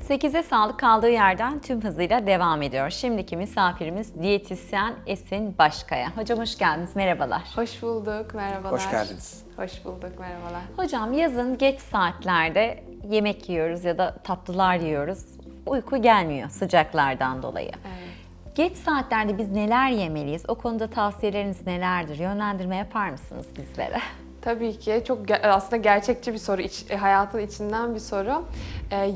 8'e sağlık kaldığı yerden tüm hızıyla devam ediyor. Şimdiki misafirimiz diyetisyen Esin Başkaya. Hocam hoş geldiniz, merhabalar. Hoş bulduk, merhabalar. Hoş geldiniz. Hoş bulduk, merhabalar. Hocam yazın geç saatlerde yemek yiyoruz ya da tatlılar yiyoruz. Uyku gelmiyor sıcaklardan dolayı. Evet. Geç saatlerde biz neler yemeliyiz? O konuda tavsiyeleriniz nelerdir? Yönlendirme yapar mısınız bizlere? Tabii ki çok aslında gerçekçi bir soru, hayatın içinden bir soru.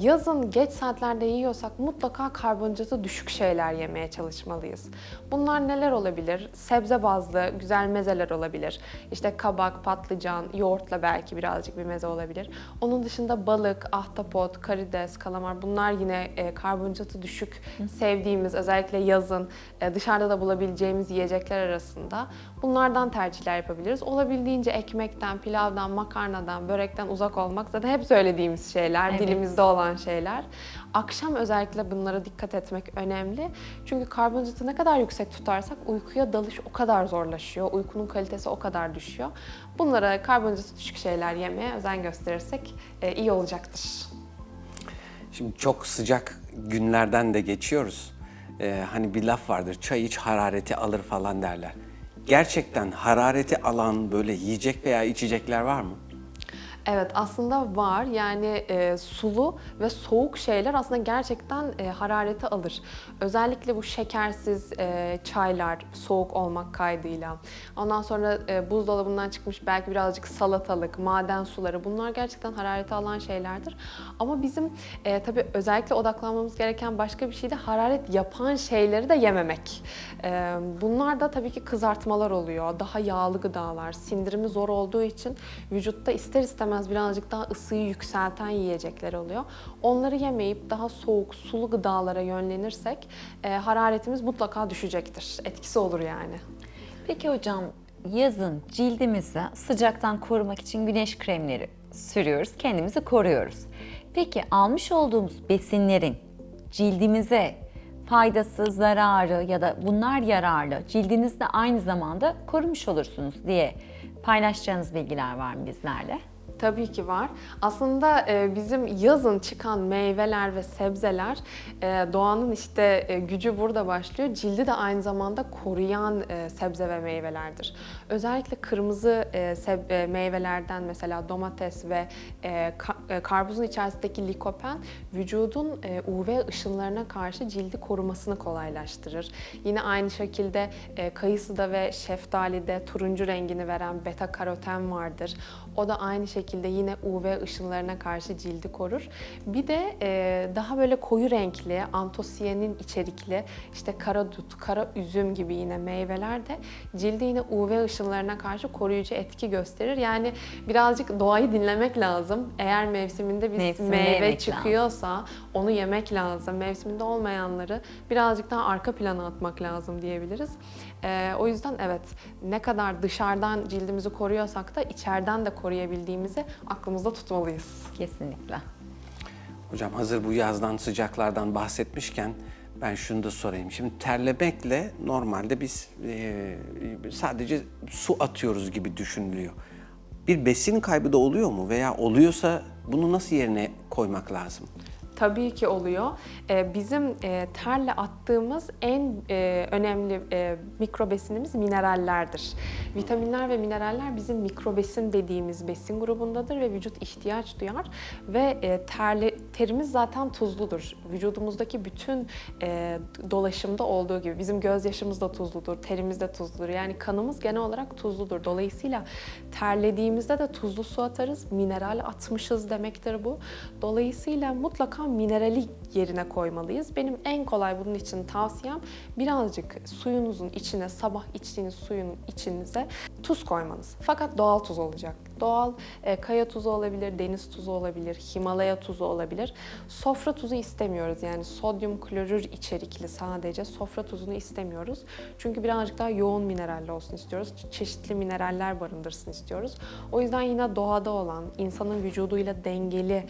Yazın geç saatlerde yiyorsak mutlaka karbonhidratı düşük şeyler yemeye çalışmalıyız. Bunlar neler olabilir? Sebze bazlı güzel mezeler olabilir. İşte kabak, patlıcan, yoğurtla belki birazcık bir meze olabilir. Onun dışında balık, ahtapot, karides, kalamar bunlar yine karbonhidratı düşük sevdiğimiz, özellikle yazın dışarıda da bulabileceğimiz yiyecekler arasında. Bunlardan tercihler yapabiliriz. Olabildiğince ekmekten, pilavdan, makarnadan, börekten uzak olmak zaten hep söylediğimiz şeyler, evet, dilimizde olan şeyler. Akşam özellikle bunlara dikkat etmek önemli. Çünkü karbonhidratı ne kadar yüksek tutarsak uykuya dalış o kadar zorlaşıyor. Uykunun kalitesi o kadar düşüyor. Bunlara karbonhidratı düşük şeyler yemeye özen gösterirsek iyi olacaktır. Şimdi çok sıcak günlerden de geçiyoruz. Hani bir laf vardır, çay iç harareti alır falan derler. Gerçekten harareti alan böyle yiyecek veya içecekler var mı? Evet, aslında var. Yani sulu ve soğuk şeyler aslında gerçekten harareti alır. Özellikle bu şekersiz çaylar soğuk olmak kaydıyla. Ondan sonra buzdolabından çıkmış belki birazcık salatalık, maden suları, bunlar gerçekten harareti alan şeylerdir. Ama bizim tabii özellikle odaklanmamız gereken başka bir şey de hararet yapan şeyleri de yememek. Bunlar da tabii ki kızartmalar oluyor, daha yağlı gıdalar, sindirimi zor olduğu için vücutta ister istemez birazcık daha ısıyı yükselten yiyecekler oluyor. Onları yemeyip daha soğuk, sulu gıdalara yönlenirsek hararetimiz mutlaka düşecektir. Etkisi olur yani. Peki hocam, yazın cildimizi sıcaktan korumak için güneş kremleri sürüyoruz, kendimizi koruyoruz. Peki almış olduğumuz besinlerin cildimize faydası, zararı ya da bunlar yararlı, cildinizde aynı zamanda korumuş olursunuz diye paylaşacağınız bilgiler var mı bizlerle? Tabii ki var. Aslında bizim yazın çıkan meyveler ve sebzeler, doğanın işte gücü burada başlıyor. Cildi de aynı zamanda koruyan sebze ve meyvelerdir. Özellikle kırmızı meyvelerden mesela domates ve karpuzun içerisindeki likopen vücudun UV ışınlarına karşı cildi korumasını kolaylaştırır. Yine aynı şekilde kayısıda ve şeftalide turuncu rengini veren beta karoten vardır. O da aynı şekilde yine UV ışınlarına karşı cildi korur. Bir de daha böyle koyu renkli, antosiyanin içerikli işte kara dut, kara üzüm gibi yine meyveler de cildi yine UV ışınlarına karşı koruyucu etki gösterir. Yani birazcık doğayı dinlemek lazım. Eğer mevsiminde bir meyve çıkıyorsa onu yemek lazım. Mevsiminde olmayanları birazcık daha arka plana atmak lazım diyebiliriz. O yüzden evet, ne kadar dışarıdan cildimizi koruyorsak da içeriden de koruyabildiğimizi aklımızda tutmalıyız. Kesinlikle. Hocam hazır bu yazdan, sıcaklardan bahsetmişken ben şunu da sorayım. Şimdi terlemekle normalde biz sadece su atıyoruz gibi düşünülüyor. Bir besin kaybı da oluyor mu veya oluyorsa bunu nasıl yerine koymak lazım? Tabii ki oluyor. Bizim terle attığımız en önemli mikrobesinimiz minerallerdir. Vitaminler ve mineraller bizim mikrobesin dediğimiz besin grubundadır ve vücut ihtiyaç duyar. Ve terimiz zaten tuzludur. Vücudumuzdaki bütün dolaşımda olduğu gibi bizim gözyaşımız da tuzludur, terimiz de tuzludur. Yani kanımız genel olarak tuzludur. Dolayısıyla terlediğimizde de tuzlu su atarız. Mineral atmışız demektir bu. Dolayısıyla mutlaka minerali yerine koymalıyız. Benim en kolay bunun için tavsiyem birazcık suyunuzun içine, sabah içtiğiniz suyun içinize tuz koymanız. Fakat doğal tuz olacak. Doğal kaya tuzu olabilir, deniz tuzu olabilir, Himalaya tuzu olabilir. Sofra tuzu istemiyoruz. Yani sodyum klorür içerikli sadece sofra tuzunu istemiyoruz. Çünkü birazcık daha yoğun mineralli olsun istiyoruz. Çeşitli mineraller barındırsın istiyoruz. O yüzden yine doğada olan, insanın vücuduyla dengeli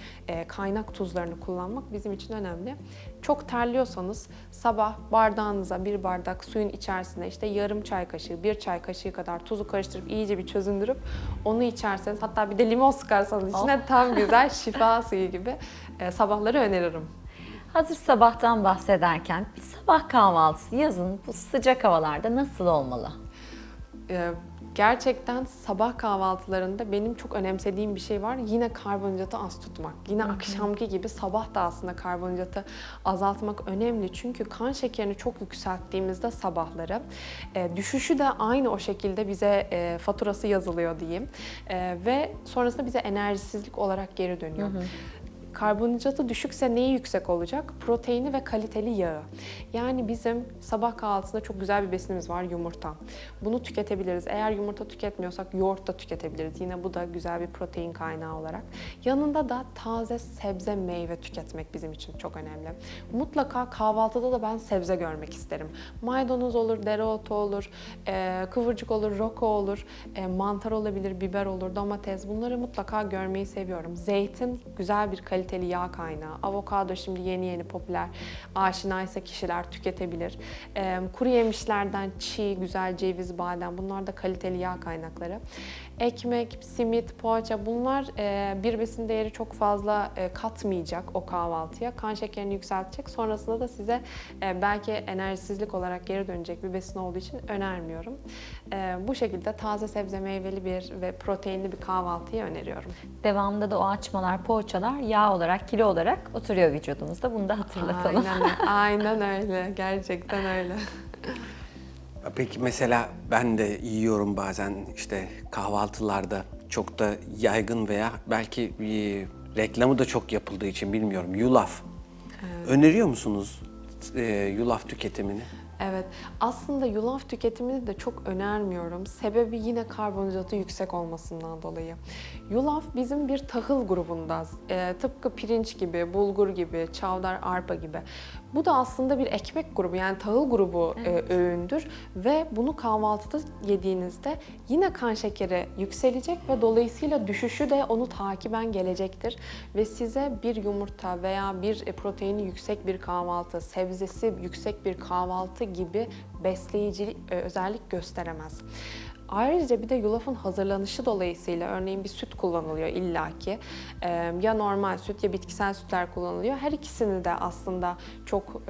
kaynak tuzlarını kullanmak bizim için önemli. Çok terliyorsanız sabah bardağınıza bir bardak suyun içerisine işte yarım çay kaşığı, bir çay kaşığı kadar tuzu karıştırıp iyice bir çözündürüp onu içerseniz, hatta bir de limon sıkarsanız içine tam güzel şifa suyu gibi sabahları öneririm. Hazır sabahtan bahsederken bir sabah kahvaltısı yazın bu sıcak havalarda nasıl olmalı? Gerçekten sabah kahvaltılarında benim çok önemsediğim bir şey var. Yine karbonhidratı az tutmak. Yine akşamki gibi sabah da aslında karbonhidratı azaltmak önemli. Çünkü kan şekerini çok yükselttiğimizde sabahları düşüşü de aynı o şekilde bize faturası yazılıyor diyeyim. Ve sonrasında bize enerjisizlik olarak geri dönüyor. Karbonhidratı düşükse neyi yüksek olacak? Proteini ve kaliteli yağı. Yani bizim sabah kahvaltısında çok güzel bir besinimiz var, yumurta. Bunu tüketebiliriz. Eğer yumurta tüketmiyorsak yoğurt da tüketebiliriz. Yine bu da güzel bir protein kaynağı olarak. Yanında da taze sebze, meyve tüketmek bizim için çok önemli. Mutlaka kahvaltıda da ben sebze görmek isterim. Maydanoz olur, dereotu olur, kıvırcık olur, roko olur, mantar olabilir, biber olur, domates. Bunları mutlaka görmeyi seviyorum. Zeytin güzel bir kaliteli yağ kaynağı. Avokado şimdi yeni popüler, aşinaysa kişiler tüketebilir. Kuru yemişlerden çiğ, güzel ceviz, badem, bunlar da kaliteli yağ kaynakları. Ekmek, simit, poğaça, bunlar bir besin değeri çok fazla katmayacak o kahvaltıya. Kan şekerini yükseltecek. Sonrasında da size belki enerjisizlik olarak geri dönecek bir besin olduğu için önermiyorum. Bu şekilde taze sebze, meyveli bir ve proteinli bir kahvaltıyı öneriyorum. Devamında da o açmalar, poğaçalar yağ olarak, kilo olarak oturuyor vücudumuzda. Bunu da hatırlatalım. Aynen öyle. Gerçekten öyle. Peki mesela ben de yiyorum bazen işte kahvaltılarda çok da yaygın veya belki reklamı da çok yapıldığı için bilmiyorum. Yulaf. Öneriyor musunuz yulaf tüketimini? Evet, aslında yulaf tüketimini de çok önermiyorum. Sebebi yine karbonhidratı yüksek olmasından dolayı. Yulaf bizim bir tahıl grubunda, tıpkı pirinç gibi, bulgur gibi, çavdar, arpa gibi. Bu da aslında bir ekmek grubu, yani tahıl grubu öğündür ve bunu kahvaltıda yediğinizde yine kan şekeri yükselecek ve dolayısıyla düşüşü de onu takiben gelecektir. Ve size bir yumurta veya bir proteini yüksek bir kahvaltı, sebzesi yüksek bir kahvaltı gibi besleyici özellik gösteremez. Ayrıca bir de yulafın hazırlanışı dolayısıyla örneğin bir süt kullanılıyor illaki. Ya normal süt ya bitkisel sütler kullanılıyor. Her ikisini de aslında çok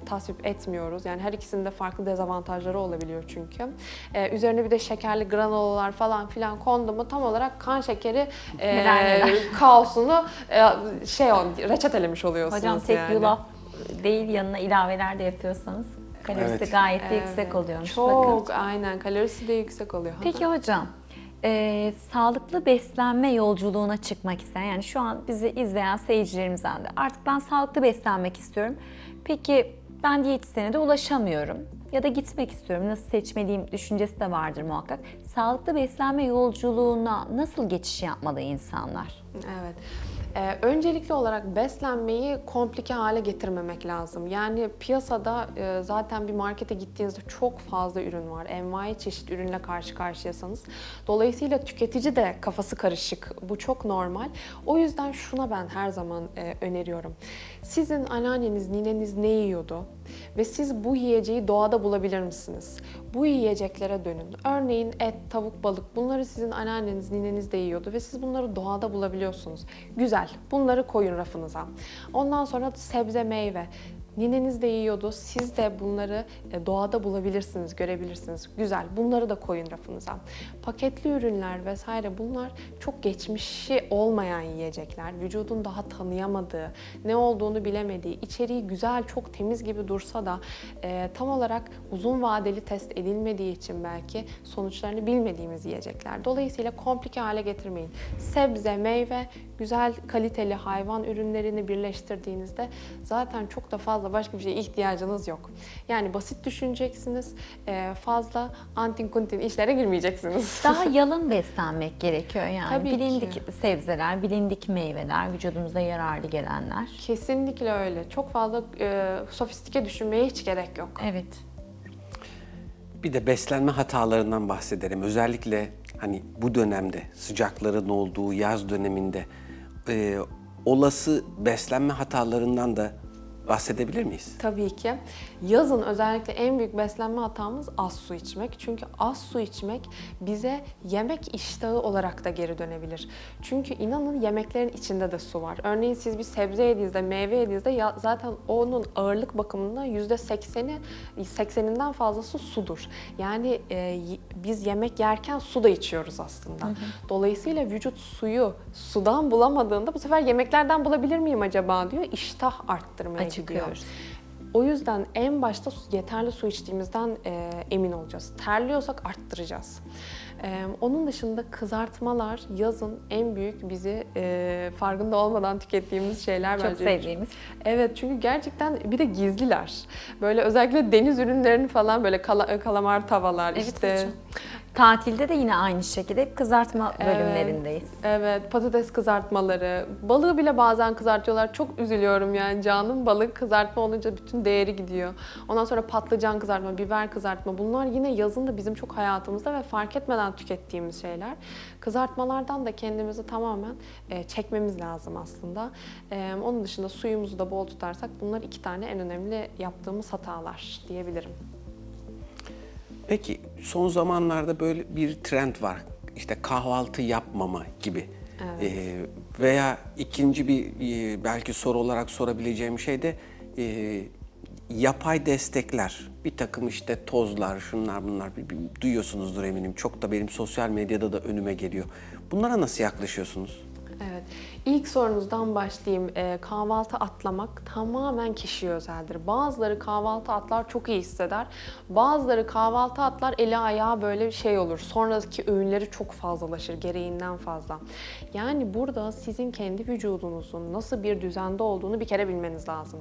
tasvip etmiyoruz. Yani her ikisinin de farklı dezavantajları olabiliyor çünkü. Üzerine bir de şekerli granolalar falan filan kondu mu tam olarak kan şekeri kaosunu reçetelemiş oluyorsunuz. Hocam tek yani. yulaf değil, yanına ilaveler de yapıyorsanız kalorisi Evet. gayet de yüksek oluyormuş. Çok, Bakın. aynen. Kalorisi de yüksek oluyor. Peki hocam, sağlıklı beslenme yolculuğuna çıkmak isteyen, yani şu an bizi izleyen seyircilerimizden de artık ben sağlıklı beslenmek istiyorum. Peki ben diyetisyene de ulaşamıyorum ya da gitmek istiyorum. Nasıl seçmeliyim düşüncesi de vardır muhakkak. Sağlıklı beslenme yolculuğuna nasıl geçiş yapmalı insanlar? Evet. Öncelikli olarak beslenmeyi komplike hale getirmemek lazım. Yani piyasada zaten bir markete gittiğinizde çok fazla ürün var. Envai çeşit ürünle karşı karşıyasanız. Dolayısıyla tüketici de kafası karışık. Bu çok normal. O yüzden şuna ben her zaman öneriyorum. Sizin anneanneniz, nineniz ne yiyordu? Ve siz bu yiyeceği doğada bulabilir misiniz? Bu yiyeceklere dönün. Örneğin et, tavuk, balık, bunları sizin anneanneniz, nineniz de yiyordu ve siz bunları doğada bulabiliyorsunuz. Güzel, bunları koyun rafınıza. Ondan sonra sebze, meyve. Nineniz de yiyordu, siz de bunları doğada bulabilirsiniz, görebilirsiniz. Güzel, bunları da koyun rafınıza. Paketli ürünler vesaire, bunlar çok geçmişi olmayan yiyecekler. Vücudun daha tanıyamadığı, ne olduğunu bilemediği, içeriği güzel, çok temiz gibi dursa da tam olarak uzun vadeli test edilmediği için belki sonuçlarını bilmediğimiz yiyecekler. Dolayısıyla komplike hale getirmeyin. Sebze, meyve, güzel kaliteli hayvan ürünlerini birleştirdiğinizde zaten çok da fazla başka bir şeye ihtiyacınız yok. Yani basit düşüneceksiniz, fazla antin kuntin işlere girmeyeceksiniz. Daha yalın beslenmek gerekiyor yani. Tabii bilindik ki. sebzeler, bilindik meyveler, vücudumuza yararlı gelenler. Kesinlikle öyle. Çok fazla sofistike düşünmeye hiç gerek yok. Evet. Bir de beslenme hatalarından bahsedelim. Özellikle hani bu dönemde sıcakların olduğu yaz döneminde olası beslenme hatalarından da bahsedebilir miyiz? Tabii ki. Yazın özellikle en büyük beslenme hatamız az su içmek. Çünkü az su içmek bize yemek iştahı olarak da geri dönebilir. Çünkü inanın yemeklerin içinde de su var. Örneğin siz bir sebze yediğinizde, meyve yediğinizde zaten onun ağırlık bakımında %80'inden fazlası sudur. Yani biz yemek yerken su da içiyoruz aslında. Dolayısıyla vücut suyu sudan bulamadığında bu sefer yemeklerden bulabilir miyim acaba diyor. İştah arttırmaya gidiyor. O yüzden en başta yeterli su içtiğimizden emin olacağız. Terliyorsak arttıracağız. Onun dışında kızartmalar yazın en büyük bizi farkında olmadan tükettiğimiz şeyler Çok bence. sevdiğimiz. Evet, çünkü gerçekten bir de gizliler. Böyle özellikle deniz ürünlerini falan böyle kalamar tavalar Evet işte. hocam. Tatilde de yine aynı şekilde hep kızartma bölümlerindeyiz. Evet, patates kızartmaları. Balığı bile bazen kızartıyorlar. Çok üzülüyorum yani canım. Balık kızartma olunca bütün değeri gidiyor. Ondan sonra patlıcan kızartma, biber kızartma. Bunlar yine yazın da bizim çok hayatımızda ve fark etmeden tükettiğimiz şeyler. Kızartmalardan da kendimizi tamamen çekmemiz lazım aslında. Onun dışında suyumuzu da bol tutarsak bunlar 2 tane en önemli yaptığımız hatalar diyebilirim. Peki son zamanlarda böyle bir trend var. İşte kahvaltı yapmama gibi. Evet. Veya ikinci bir belki soru olarak sorabileceğim şey de yapay destekler. Bir takım işte tozlar, şunlar bunlar duyuyorsunuzdur eminim. Çok da benim sosyal medyada da önüme geliyor. Bunlara nasıl yaklaşıyorsunuz? Evet. İlk sorunuzdan başlayayım. Kahvaltı atlamak tamamen kişiye özeldir. Bazıları kahvaltı atlar çok iyi hisseder. Bazıları kahvaltı atlar eli ayağı böyle bir şey olur. Sonraki öğünleri çok fazlalaşır, gereğinden fazla. Yani burada sizin kendi vücudunuzun nasıl bir düzende olduğunu bir kere bilmeniz lazım.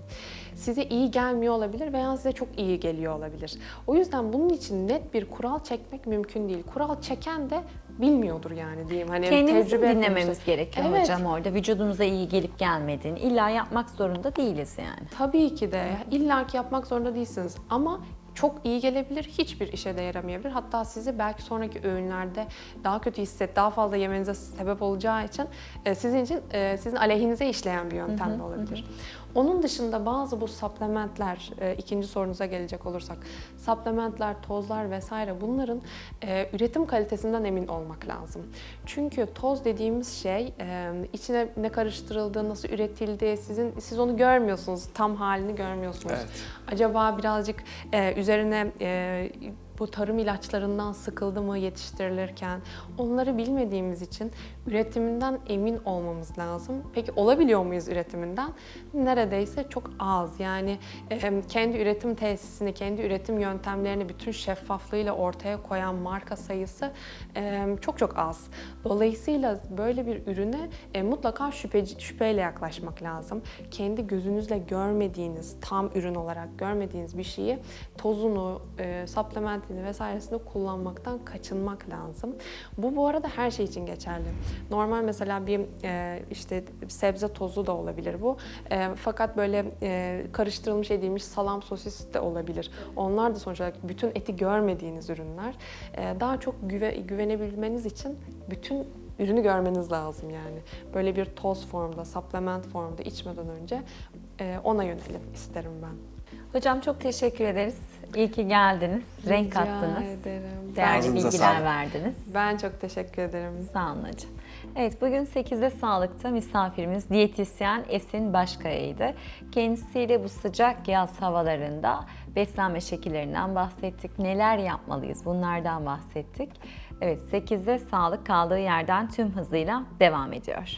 Size iyi gelmiyor olabilir veya size çok iyi geliyor olabilir. O yüzden bunun için net bir kural çekmek mümkün değil. Kural çeken de bilmiyordur yani diyeyim. Hani Kendimizi tecrübe dinlememiz etmemiştir. gerekiyor Evet. hocam orada. Vücudumuza iyi gelip gelmediğini illa yapmak zorunda değiliz yani. Tabii ki de illaki yapmak zorunda değilsiniz ama çok iyi gelebilir, hiçbir işe de yaramayabilir. Hatta sizi belki sonraki öğünlerde daha kötü daha fazla yemenize sebep olacağı için sizin aleyhinize işleyen bir yöntem de olabilir. Onun dışında bazı bu supplementler, ikinci sorunuza gelecek olursak, supplementler, tozlar vesaire bunların üretim kalitesinden emin olmak lazım. Çünkü toz dediğimiz şey içine ne karıştırıldı, nasıl üretildi, siz onu görmüyorsunuz, tam halini görmüyorsunuz. Evet. Acaba birazcık üzerine bu tarım ilaçlarından sıkıldı mı yetiştirilirken, onları bilmediğimiz için üretiminden emin olmamız lazım. Peki olabiliyor muyuz üretiminden? Neredeyse çok az. Yani kendi üretim tesisini, kendi üretim yöntemlerini bütün şeffaflığıyla ortaya koyan marka sayısı çok çok az. Dolayısıyla böyle bir ürüne mutlaka şüpheyle yaklaşmak lazım. Kendi gözünüzle görmediğiniz, tam ürün olarak görmediğiniz bir şeyi tozunu, supplementini vesairesini kullanmaktan kaçınmak lazım. Bu arada her şey için geçerli. Normal mesela bir işte sebze tozu da olabilir bu. Fakat böyle karıştırılmış edilmiş salam, sosis de olabilir. Onlar da sonuç olarak bütün eti görmediğiniz ürünler. Daha çok güvenebilmeniz için bütün ürünü görmeniz lazım yani. Böyle bir toz formda, supplement formda içmeden önce ona yönelim isterim ben. Hocam çok teşekkür ederiz. İyi ki geldiniz. Renk Rica kattınız. ederim. Değerli Ağzınıza bilgiler sağlık. verdiniz. Ben çok teşekkür ederim. Sağ olun hocam. Evet, bugün 8'de Sağlık'ta misafirimiz diyetisyen Esin Başkaya'ydı. Kendisiyle bu sıcak yaz havalarında beslenme şekillerinden bahsettik. Neler yapmalıyız bunlardan bahsettik. Evet, 8'de Sağlık kaldığı yerden tüm hızıyla devam ediyor.